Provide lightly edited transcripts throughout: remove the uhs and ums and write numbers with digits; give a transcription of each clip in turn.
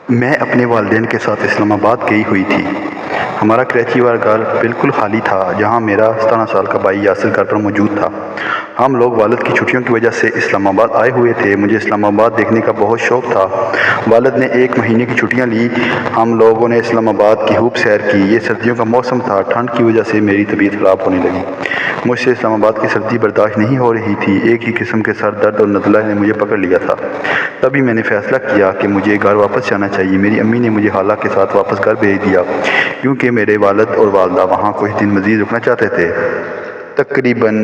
میں اپنے والدین کے ساتھ اسلام آباد گئی ہوئی تھی۔ ہمارا کراچی والا گھر بالکل خالی تھا، جہاں میرا 17 سال کا بھائی یاسر گھر پر موجود تھا۔ ہم لوگ والد کی چھٹیوں کی وجہ سے اسلام آباد آئے ہوئے تھے۔ مجھے اسلام آباد دیکھنے کا بہت شوق تھا۔ والد نے 1 مہینے کی چھٹیاں لی۔ ہم لوگوں نے اسلام آباد کی خوب سیر کی۔ یہ سردیوں کا موسم تھا۔ ٹھنڈ کی وجہ سے میری طبیعت خراب ہونے لگی۔ مجھ سے اسلام آباد کی سردی برداشت نہیں ہو رہی تھی۔ ایک ہی قسم کے سر درد اور نزلہ نے مجھے پکڑ لیا تھا۔ تبھی میں نے فیصلہ کیا کہ مجھے گھر واپس جانا چاہیے۔ میری امی نے مجھے خالہ کے ساتھ واپس گھر بھیج دیا، کیونکہ میرے والد اور والدہ وہاں کچھ دن مزید رکنا چاہتے تھے۔ تقریباً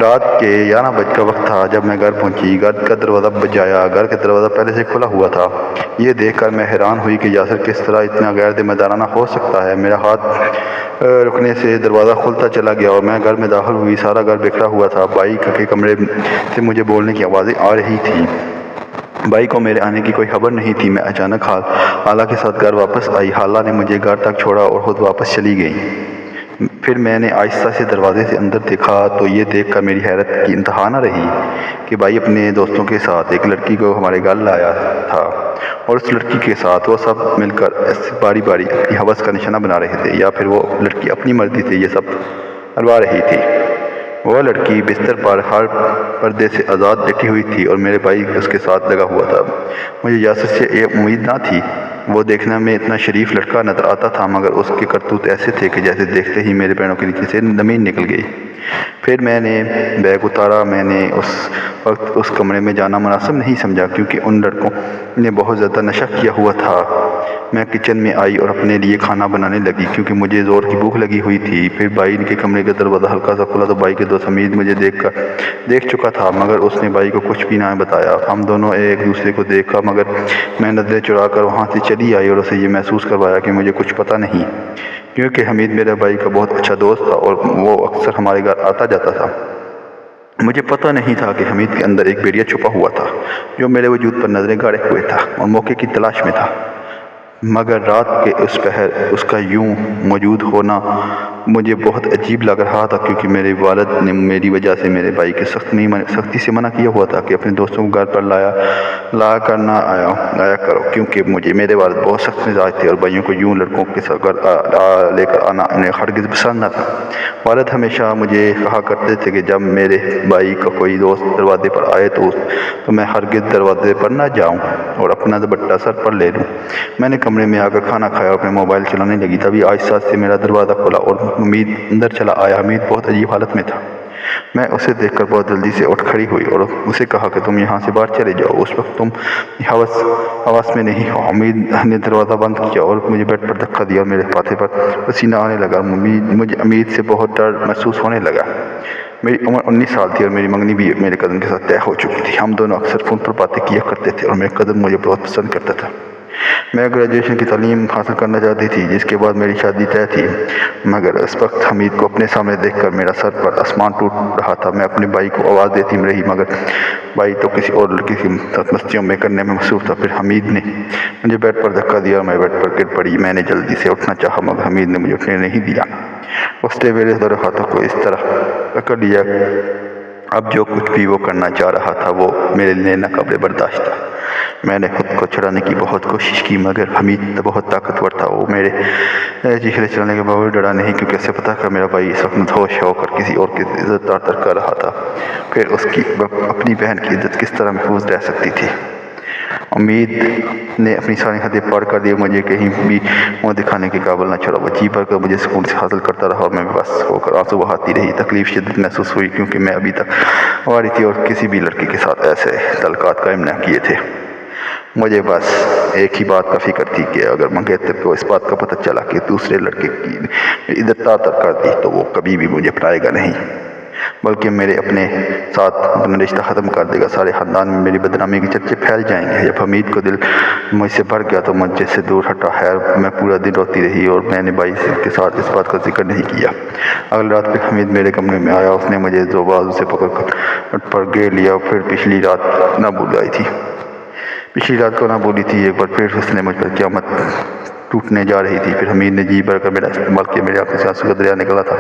رات کے 11 بجے کا وقت تھا جب میں گھر پہنچی۔ گھر کا دروازہ بجایا۔ گھر کا دروازہ پہلے سے کھلا ہوا تھا۔ یہ دیکھ کر میں حیران ہوئی کہ یاسر کس طرح اتنا غیر ذمہ دارانہ ہو سکتا ہے۔ میرا ہاتھ رکنے سے دروازہ کھلتا چلا گیا اور میں گھر میں داخل ہوئی۔ سارا گھر بکھرا ہوا تھا۔ بھائی کے کمرے سے مجھے بولنے کی آوازیں آ رہی تھیں۔ بھائی کو میرے آنے کی کوئی خبر نہیں تھی۔ میں اچانک خالہ کے ساتھ گھر واپس آئی۔ خالہ نے مجھے گھر تک چھوڑا اور خود واپس چلی گئی۔ پھر میں نے آہستہ سے دروازے سے اندر دیکھا تو یہ دیکھ کر میری حیرت کی انتہا نہ رہی کہ بھائی اپنے دوستوں کے ساتھ ایک لڑکی کو ہمارے گھر لایا تھا، اور اس لڑکی کے ساتھ وہ سب مل کر باری باری اپنی ہوس کا نشانہ بنا رہے تھے، یا پھر وہ لڑکی اپنی مرضی سے یہ سب کروا رہی تھی۔ وہ لڑکی بستر پر ہر پردے سے آزاد بیٹھی ہوئی تھی اور میرے بھائی اس کے ساتھ لگا ہوا تھا۔ مجھے یاسر سے یہ امید نہ تھی۔ وہ دیکھنے میں اتنا شریف لڑکا نظر آتا تھا، مگر اس کے کرتوت ایسے تھے کہ جیسے دیکھتے ہی میرے پیروں کے نیچے سے زمین نکل گئی۔ پھر میں نے بیگ اتارا۔ میں نے اس وقت اس کمرے میں جانا مناسب نہیں سمجھا، کیونکہ ان لڑکوں نے بہت زیادہ نشہ کیا ہوا تھا۔ میں کچن میں آئی اور اپنے لیے کھانا بنانے لگی، کیونکہ مجھے زور کی بھوک لگی ہوئی تھی۔ پھر بھائی کے کمرے کا دروازہ ہلکا سا کھلا تو بھائی کے دوست حمید مجھے دیکھ چکا تھا، مگر اس نے بھائی کو کچھ بھی نہ بتایا۔ ہم دونوں ایک دوسرے کو دیکھا، مگر میں نظریں چرا کر وہاں سے چلی آئی اور اسے یہ محسوس کروایا کہ مجھے کچھ پتہ نہیں، کیونکہ حمید میرے بھائی کا بہت اچھا دوست تھا اور وہ اکثر ہمارے گھر آتا جاتا تھا۔ مجھے پتہ نہیں تھا کہ حمید کے اندر ایک بیڑیا چھپا ہوا تھا جو میرے وجود پر نظریں گاڑے ہوئے تھا اور موقع کی تلاش میں تھا۔ مگر رات کے اس پہر اس کا یوں موجود ہونا مجھے بہت عجیب لگ رہا تھا، کیونکہ میرے والد نے میری وجہ سے میرے بھائی کے سختی سے منع کیا ہوا تھا کہ اپنے دوستوں کو گھر پر لایا کر نہ آیا کرو، کیونکہ میرے والد بہت سخت مزاج تھے اور بھائیوں کو یوں لڑکوں کے ساتھ گھر لے کر آنا انہیں ہرگز پسند نہ تھا۔ والد ہمیشہ مجھے کہا کرتے تھے کہ جب میرے بھائی کا کوئی دوست دروازے پر آئے تو میں ہرگز دروازے پر نہ جاؤں اور اپنا دوپٹہ سر پر لے لوں۔ میں نے کمرے میں آ کر کھانا کھایا اور اپنے موبائل چلانے لگی۔ تبھی آہستہ سے میرا دروازہ کھلا اور حمید اندر چلا آیا۔ حمید بہت عجیب حالت میں تھا۔ میں اسے دیکھ کر بہت جلدی سے اٹھ کھڑی ہوئی اور اسے کہا کہ تم یہاں سے باہر چلے جاؤ، اس وقت تم حواس میں نہیں ہو۔ حمید نے دروازہ بند کیا اور مجھے بیڈ پر دھکا دیا اور میرے ماتھے پر پسینہ آنے لگا۔ مجھے امید سے بہت ڈر محسوس ہونے لگا۔ میری عمر 19 سال تھی اور میری منگنی بھی میرے کزن کے ساتھ طے ہو چکی تھی۔ ہم دونوں اکثر فون پر باتیں کیا کرتے تھے اور میرے کزن مجھے بہت پسند کرتا تھا۔ میں گریجویشن کی تعلیم حاصل کرنا چاہتی تھی، جس کے بعد میری شادی طے تھی، مگر اس وقت حمید کو اپنے سامنے دیکھ کر میرا سر پر آسمان ٹوٹ رہا تھا۔ میں اپنے بھائی کو آواز دیتی رہی، مگر بھائی تو کسی اور لڑکی کے ساتھ مستیوں میں کرنے میں مصروف تھا۔ پھر حمید نے مجھے بیڈ پر دھکا دیا اور میں بیڈ پر گر پڑی۔ میں نے جلدی سے اٹھنا چاہا، مگر حمید نے مجھے اٹھنے نہیں دیا۔ اس نے میرے دونوں ہاتھوں کو اس طرح پکڑ لیا۔ اب جو کچھ بھی وہ کرنا چاہ رہا تھا وہ میرے لیے ناقابل برداشت تھا۔ میں نے خود کو چھڑانے کی بہت کوشش کی، مگر حمید بہت طاقتور تھا۔ وہ میرے چیخنے چلانے کے باوجود ڈرا نہیں، کیونکہ اسے پتا تھا میرا بھائی اس وقت مدہوش ہو کر کسی اور کی عزت تار کر رہا تھا۔ پھر اس کی اپنی بہن کی عزت کس طرح محفوظ رہ سکتی تھی؟ امید نے اپنی ساری حدیں پار کر دی، مجھے کہیں بھی منہ دکھانے کے قابل نہ چھوڑا۔ وہ جی بھر کر مجھے سکون سے حاصل کرتا رہا اور میں بس ہو کر آنسو بہاتی رہی۔ تکلیف شدت محسوس ہوئی، کیونکہ میں ابھی تک آواری تھی اور کسی بھی لڑکی کے ساتھ ایسے تعلقات قائم نہ کیے تھے۔ مجھے بس ایک ہی بات کا فکر تھی کہ اگر منگیتر کو اس بات کا پتہ چلا کہ دوسرے لڑکے کی عزت تار کر دی تو وہ کبھی بھی مجھے اپنائے گا نہیں، بلکہ میرے اپنے ساتھ اپنا رشتہ ختم کر دے گا۔ سارے خاندان میں میری بدنامی کے چرچے پھیل جائیں گے۔ جب حمید کو دل مجھ سے بھر گیا تو مجھ سے دور ہٹا۔ خیر، میں پورا دن روتی رہی اور میں نے بھائی کے ساتھ اس بات کا ذکر نہیں کیا۔ اگلی رات پھر حمید میرے کمرے میں آیا۔ اس نے مجھے دو بازو سے پکڑ کر ہٹ پر گیر لیا۔ پھر پچھلی رات کو نہ بولی تھی، ایک بار پھر اس نے مجھ پر قیامت ٹوٹنے جا رہی تھی۔ پھر حمید نے جی بھر کر میرا استعمال کیا۔ میری آنکھوں سے آنسو کا دریا نکلا تھا۔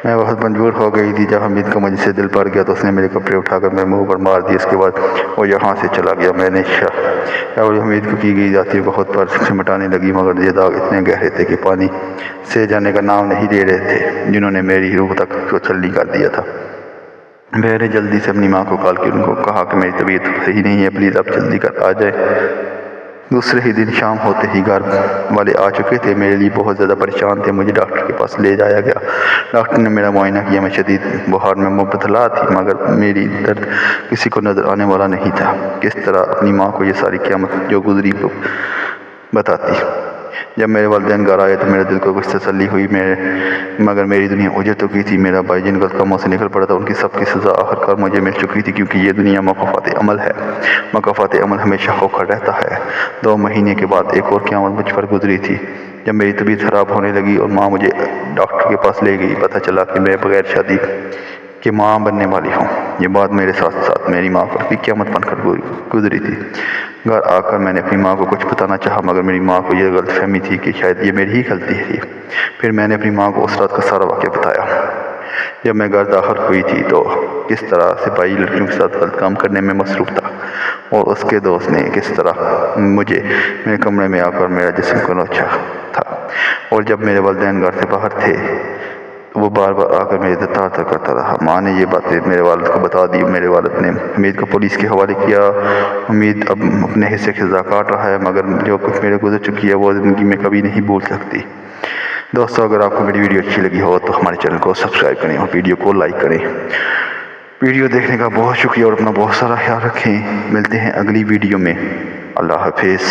میں بہت مجبور ہو گئی تھی۔ جب حمید کا مجھ سے دل بھر گیا تو اس نے میرے کپڑے اٹھا کر میرے منہ پر مار دیے۔ اس کے بعد وہ یہاں سے چلا گیا۔ میں نے حمید کو کی گئی ذاتی بہت پر سمٹانے لگی، مگر یہ داغ اتنے گہرے تھے کہ پانی سے جانے کا نام نہیں لے رہے تھے، جنہوں نے میری روح تک کو چھلنی کر دیا تھا۔ میں نے جلدی سے اپنی ماں کو کال کی، ان کو کہا کہ میری طبیعت صحیح نہیں ہے، پلیز آپ جلدی کر آ جائیں۔ دوسرے ہی دن شام ہوتے ہی گھر والے آ چکے تھے۔ میرے لیے بہت زیادہ پریشان تھے۔ مجھے ڈاکٹر کے پاس لے جایا گیا۔ ڈاکٹر نے میرا معائنہ کیا۔ میں شدید بخار میں مبتلا تھی، مگر میری درد کسی کو نظر آنے والا نہیں تھا۔ کس طرح اپنی ماں کو یہ ساری قیامت جو گزری بتاتی۔ جب میرے والدین گھر آئے تو میرے دل کو کچھ تسلی ہوئی، مگر میری دنیا اجڑ چکی تھی۔ میرا بھائی جن غلط کاموں سے نکل پڑا تھا، ان کی سب کی سزا آخر کار مجھے مل چکی تھی، کیونکہ یہ دنیا مکافات عمل ہے۔ مکافات عمل ہمیشہ ہوکر رہتا ہے۔ 2 مہینے کے بعد ایک اور قیامت مجھ پر گزری تھی، جب میری طبیعت خراب ہونے لگی اور ماں مجھے ڈاکٹر کے پاس لے گئی۔ پتہ چلا کہ میں بغیر شادی کے ماں بننے والی ہوں۔ یہ بات میرے ساتھ ساتھ میری ماں پر بھی قیامت بن کر گزری تھی۔ گھر آ کر میں نے اپنی ماں کو کچھ بتانا چاہا، مگر میری ماں کو یہ غلط فہمی تھی کہ شاید یہ میری ہی غلطی ہے۔ پھر میں نے اپنی ماں کو اس رات کا سارا واقعہ بتایا۔ جب میں گھر داخل ہوئی تھی تو کس طرح سپاہی لڑکیوں کے ساتھ غلط کام کرنے میں مصروف تھا، اور اس کے دوست نے کس طرح مجھے میرے کمرے میں آ کر میرا جسم کو نوچا تھا، اور جب میرے والدین گھر سے باہر تھے وہ بار بار آ کر میرے تار تار کرتا رہا۔ ماں نے یہ باتیں میرے والد کو بتا دی۔ میرے والد نے حمید کو پولیس کے حوالے کیا۔ حمید اب اپنے حصے کی سزا کاٹ رہا ہے، مگر جو کچھ میرے گزر چکی ہے وہ زندگی میں کبھی نہیں بھول سکتی۔ دوستو، اگر آپ کو میری ویڈیو اچھی لگی ہو تو ہمارے چینل کو سبسکرائب کریں اور ویڈیو کو لائک کریں۔ ویڈیو دیکھنے کا بہت شکریہ اور اپنا بہت سارا خیال رکھیں۔ ملتے ہیں اگلی ویڈیو میں۔ اللہ حافظ۔